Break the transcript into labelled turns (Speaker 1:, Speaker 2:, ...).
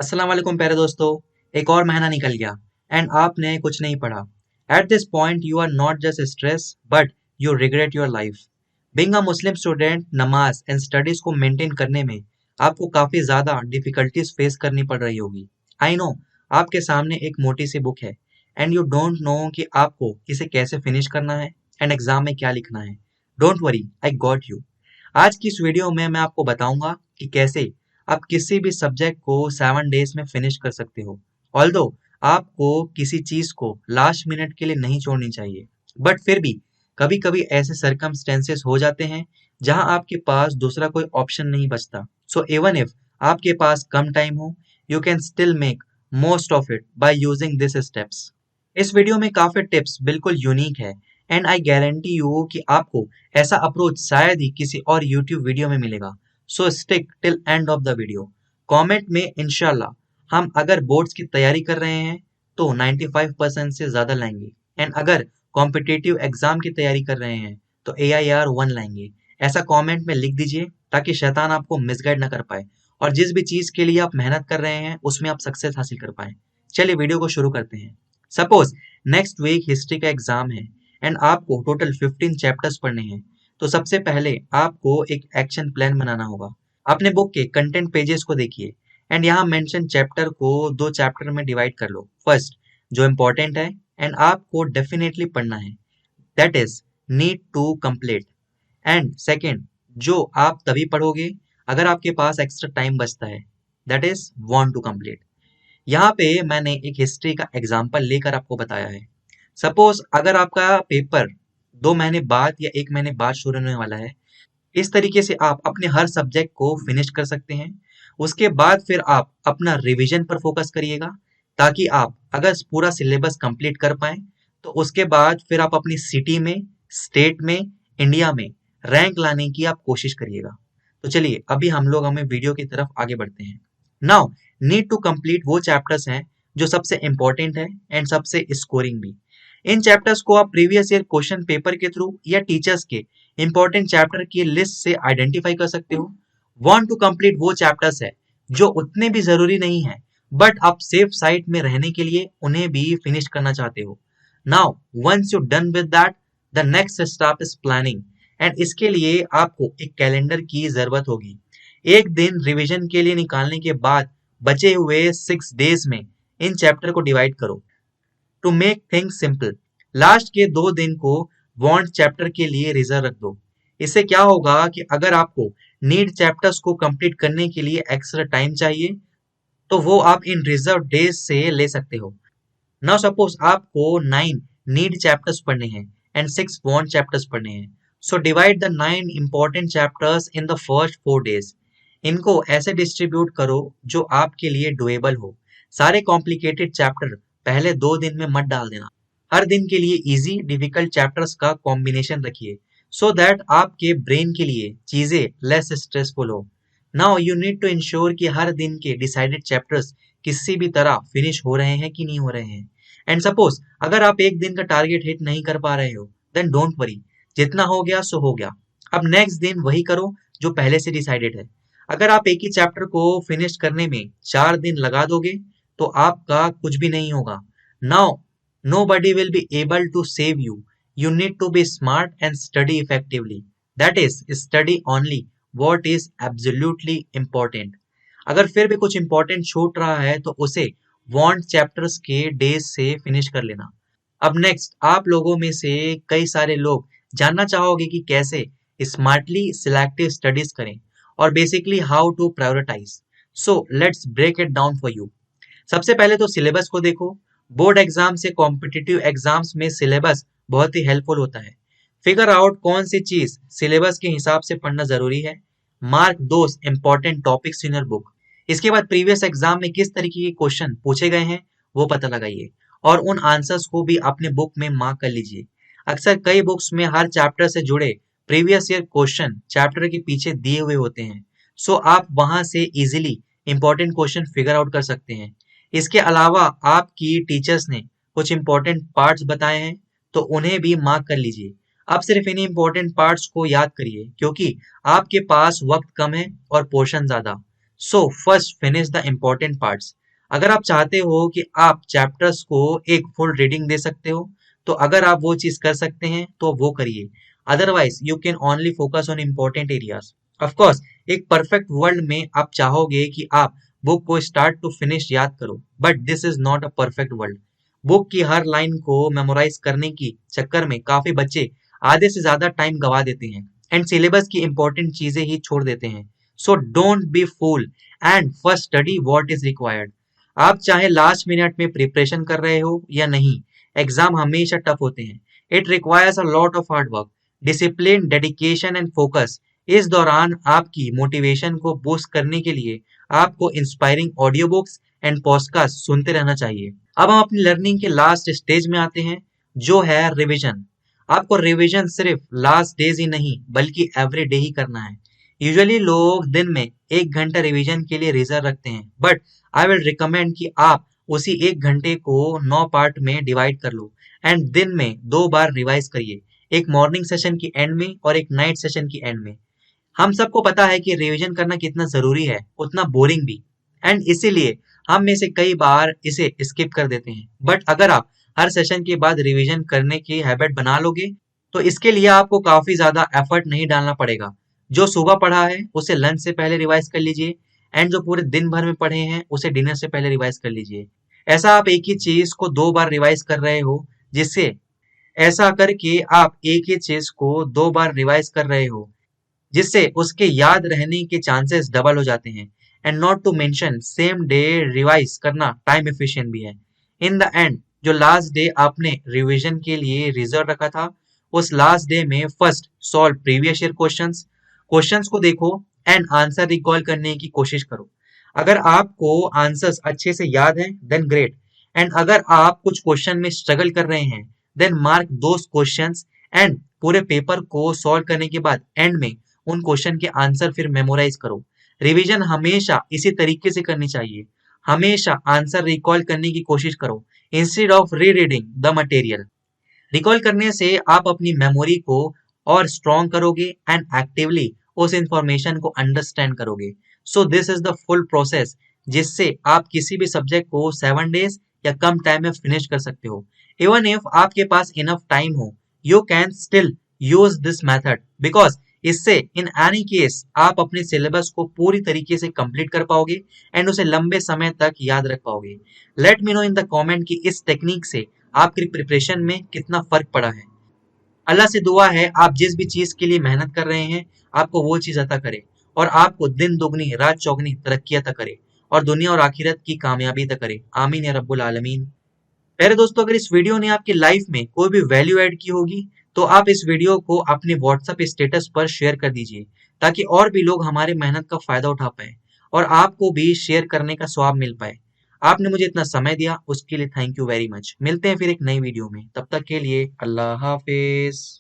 Speaker 1: अस्सलाम वालेकुम प्यारे दोस्तों। एक और महीना निकल गया एंड आपने कुछ नहीं पढ़ा। At this point you are not just stress but you regret your life. Being a Muslim student, नमाज एंड स्टडीज को मेंटेन करने में आपको काफी ज्यादा डिफिकल्टीज फेस करनी पड़ रही होगी। आई नो आपके सामने एक मोटी सी बुक है एंड यू डोंट नो कि आपको इसे कैसे फिनिश करना है एंड एग्जाम में क्या लिखना है। Don't worry, I got you. आज की इस वीडियो में मैं आपको बताऊंगा कि कैसे आप किसी भी सब्जेक्ट को 7 डेज में फिनिश कर सकते हो। ऑल्दो आपको किसी चीज को लास्ट मिनट के लिए नहीं छोड़नी चाहिए, बट फिर भी कभी कभी ऐसे सर्कमस्टेंसेस हो जाते हैं जहां आपके पास दूसरा कोई ऑप्शन नहीं बचता। सो इवन इफ आपके पास कम टाइम हो, you can still make most of it by using this steps. इस वीडियो में काफी टिप्स बिल्कुल यूनिक है एंड आई गारंटी यू कि आपको ऐसा अप्रोच शायद ही किसी और यूट्यूब वीडियो में मिलेगा। सो stick till end of the video. Comment में इंशाल्लाह हम अगर बोर्ड्स की तैयारी कर रहे हैं तो 95% से ज्यादा लाएंगे एंड अगर कॉम्पिटिटिव एग्जाम की तैयारी कर रहे हैं तो AIR 1 लाएंगे। ऐसा कमेंट में लिख दीजिए ताकि शैतान आपको मिसगाइड ना कर पाए और जिस भी चीज के लिए आप मेहनत कर रहे हैं उसमें आप सक्सेस हासिल कर पाए। चलिए वीडियो को शुरू करते हैं। सपोज नेक्स्ट वीक हिस्ट्री का एग्जाम है एंड आपको टोटल 15 चैप्टर्स पढ़ने हैं। तो सबसे पहले आपको एक एक्शन प्लान बनाना होगा। अपने बुक के कंटेंट पेजेस को देखिए एंड यहाँ मेंशन चैप्टर को 2 चैप्टर में डिवाइड कर लो। फर्स्ट जो इम्पोर्टेंट है एंड आपको डेफिनेटली पढ़ना है, that is need to complete. And second जो आप तभी पढ़ोगे अगर आपके पास एक्स्ट्रा टाइम बचता है, that is want to complete. यहाँ पे मैंने एक हिस्ट्री का एग्जाम्पल लेकर आपको बताया है। सपोज अगर आपका पेपर 2 महीने बाद या 1 महीने बाद शुरू होने वाला है, इस तरीके से आप अपने हर सब्जेक्ट को फिनिश कर सकते हैं। उसके बाद फिर आप अपना रिवीजन पर फोकस करिएगा ताकि आप अगर पूरा सिलेबस कंप्लीट कर पाए तो उसके बाद फिर आप अपनी सिटी में, स्टेट में, इंडिया में रैंक लाने की आप कोशिश करिएगा। तो चलिए अभी हम लोग हमें वीडियो की तरफ आगे बढ़ते हैं। नाउ नीड टू कंप्लीट वो चैप्टर्स हैं जो सबसे इंपॉर्टेंट है एंड सबसे स्कोरिंग भी। इन चैप्टर्स को आप प्रीवियस ईयर क्वेश्चन पेपर के थ्रू या टीचर्स के इंपॉर्टेंट चैप्टर की लिस्ट से आइडेंटिफाई कर सकते हो। वांट टू कंप्लीट वो चैप्टर्स है जो उतने भी जरूरी नहीं है बट आप सेफ साइड में रहने के लिए उन्हें भी फिनिश करना चाहते हो। Now once you done with that, the next step is planning and इसके लिए आपको एक कैलेंडर की जरूरत होगी। एक दिन रिवीजन के लिए निकालने के बाद बचे हुए 6 डेज में इन चैप्टर को डिवाइड करो। To make things simple, last के 2 दिन को वांट चैप्टर के लिए रिजर्व रख दो। इससे क्या होगा कि अगर आपको नीड चैप्टर्स को कंप्लीट करने के लिए एक्स्ट्रा टाइम चाहिए तो वो आप इन रिजर्व डेज से ले सकते हो। नाउ सपोज आपको 9 नीड चैप्टर्स पढ़ने हैं एंड 6 वांट चैप्टर्स पढ़ने हैं। So divide the 9 important chapters in the first 4 days. इनको ऐसे डिस्ट्रीब्यूट करो जो आपके लिए डुएबल हो। सारे कॉम्प्लिकेटेड चैप्टर पहले 2 दिन में मत डाल देना। हर दिन के लिए इजी डिफिकल्ट चैप्टर्स का कॉम्बिनेशन रखिए सो दैट आपके ब्रेन के लिए चीजें लेस स्ट्रेसफुल हो। Now you need to ensure कि हर दिन के डिसाइडेड चैप्टर्स किसी भी तरह फिनिश हो रहे हैं कि नहीं हो रहे हैं। एंड सपोज अगर आप एक दिन का टारगेट हिट नहीं कर पा रहे हो, देन डोंट वरी, जितना हो गया सो हो गया। अब नेक्स्ट दिन वही करो जो पहले से डिसाइडेड है। अगर आप एक ही चैप्टर को फिनिश करने में 4 दिन लगा दोगे तो आपका कुछ भी नहीं होगा। Now nobody will be able to save you. You need to be smart and study effectively. That is, study only what is absolutely important. अगर फिर भी कुछ important छूट रहा है तो उसे want चैप्टर्स के डेज से फिनिश कर लेना। अब नेक्स्ट आप लोगों में से कई सारे लोग जानना चाहोगे कि कैसे स्मार्टली सिलेक्टिव स्टडीज करें और basically how to prioritise. So let's break it down for you. सबसे पहले तो सिलेबस को देखो। बोर्ड एग्जाम से कॉम्पिटिटिव एग्जाम्स में सिलेबस बहुत ही हेल्पफुल होता है। फिगर आउट कौन सी चीज सिलेबस के हिसाब से पढ़ना जरूरी है। Mark those important topics in your book. इसके बाद प्रीवियस एग्जाम में किस तरीके के क्वेश्चन पूछे गए हैं वो पता लगाइए और उन आंसर्स को भी अपने बुक में मार्क कर लीजिए। अक्सर कई बुक्स में हर चैप्टर से जुड़े प्रीवियस ईयर क्वेश्चन चैप्टर के पीछे दिए हुए होते हैं। सो आप वहां से easily important question figure out कर सकते हैं। इसके अलावा आपकी टीचर्स ने कुछ इंपॉर्टेंट पार्ट्स बताए हैं तो उन्हें भी मार्क कर लीजिए। आप सिर्फ इन्हीं इंपॉर्टेंट पार्ट्स को याद करिए क्योंकि आपके पास वक्त कम है और पोर्शन ज्यादा। So first finish the important parts. अगर आप चाहते हो कि आप चैप्टर्स को एक फुल रीडिंग दे सकते हो, तो अगर आप वो चीज कर सकते हैं तो वो करिए। Otherwise you can only focus on important areas. Of course एक परफेक्ट वर्ल्ड में आप चाहोगे कि आप बुक को स्टार्ट टू फिनिश याद करो, but this is not a perfect world. Book की हर लाइन को मेमोराइज करने की चक्कर में काफी बच्चे आधे से ज्यादा टाइम गवा देते हैं एंड सिलेबस की इंपॉर्टेंट चीजें ही छोड़ देते हैं। So don't be fool and first study what is required. आप चाहे लास्ट मिनट में प्रिपरेशन कर रहे हो या नहीं, एग्जाम हमेशा टफ होते हैं। It requires a lot of hard work, discipline, dedication and focus. इस दौरान आपकी मोटिवेशन को बूस्ट करने के लिए आपको inspiring audio books and podcast सुनते रहना चाहिए। अब हम अपनी लर्निंग के लास्ट स्टेज में आते हैं, जो है रिवीजन। आपको रिवीजन सिर्फ लास्ट डेज ही नहीं बल्कि एवरी डे ही करना है। यूजुअली लोग दिन में 1 घंटा रिवीजन के लिए रिजर्व रखते हैं, बट आई विल रिकमेंड कि आप उसी 1 घंटे को 9 पार्ट में डिवाइड कर लो एंड दिन में 2 बार रिवाइज करिए, एक मॉर्निंग सेशन की एंड में और एक नाइट सेशन की एंड में। हम सबको पता है कि रिवीजन करना कितना जरूरी है, उतना बोरिंग भी, एंड इसीलिए हम में से कई बार इसे स्किप कर देते हैं। बट अगर आप हर सेशन के बाद रिवीजन करने की हैबिट बना लोगे, तो इसके लिए आपको काफी ज्यादा एफर्ट नहीं डालना पड़ेगा। जो सुबह पढ़ा है उसे लंच से पहले रिवाइज कर लीजिए एंड जो पूरे दिन भर में पढ़े हैं उसे डिनर से पहले रिवाइज कर लीजिए। ऐसा आप एक ही चीज को 2 बार रिवाइज कर रहे हो, जिससे ऐसा करके आप एक ही चीज को 2 बार रिवाइज कर रहे हो, जिससे उसके याद रहने के चांसेस डबल हो जाते हैं। And not to mention same day revise करना टाइम एफिशिएंट भी है। इन द एंड जो लास्ट डे आपने रिवीजन के लिए रिजर्व रखा था, उस लास्ट डे में first solve previous year questions. Questions को देखो एंड आंसर रिकॉल करने की कोशिश करो। अगर आपको आंसर्स अच्छे से याद हैं देन ग्रेट, एंड अगर आप कुछ क्वेश्चन में स्ट्रगल कर रहे हैं then mark those questions and पूरे पेपर को सॉल्व करने के बाद एंड में उन क्वेश्चन के आंसर फिर मेमोराइज करो। रिवीजन हमेशा इसी तरीके से करनी चाहिए। हमेशा आंसर रिकॉल करने की कोशिश करो इंस्टेड ऑफ री रीडिंग द मटेरियल। रिकॉल करने से आप अपनी मेमोरी को और स्ट्रॉन्ग करोगे एंड एक्टिवली उस इंफॉर्मेशन को अंडरस्टैंड करोगे। So this is the full process, जिससे आप किसी भी सब्जेक्ट को 7 डेज या कम टाइम में फिनिश कर सकते हो। इवन इफ आपके पास इनफ टाइम हो, you can still use this method, because इससे इन एनी केस आप अपने सिलेबस को पूरी तरीके से कंप्लीट कर पाओगे एंड उसे लंबे समय तक याद रख पाओगे। Let me know in the comment कि इस टेक्निक से आपकी प्रिपरेशन में कितना फर्क पड़ा है। अल्लाह से दुआ है आप जिस भी चीज के लिए मेहनत कर रहे हैं, आपको वो चीज अता करे और आपको दिन दुगनी रात चौगनी तरक्की अता करे और दुनिया और आखिरत की कामयाबी अता करे। आमीन या रब्बुल आलमीन। प्यारे दोस्तों, अगर इस वीडियो ने आपकी लाइफ में कोई भी वैल्यू ऐड की होगी, तो आप इस वीडियो को अपने व्हाट्सएप स्टेटस पर शेयर कर दीजिए, ताकि और भी लोग हमारे मेहनत का फायदा उठा पाए और आपको भी शेयर करने का स्वाब मिल पाए। आपने मुझे इतना समय दिया उसके लिए थैंक यू वेरी मच। मिलते हैं फिर एक नई वीडियो में, तब तक के लिए अल्लाह हाफिज।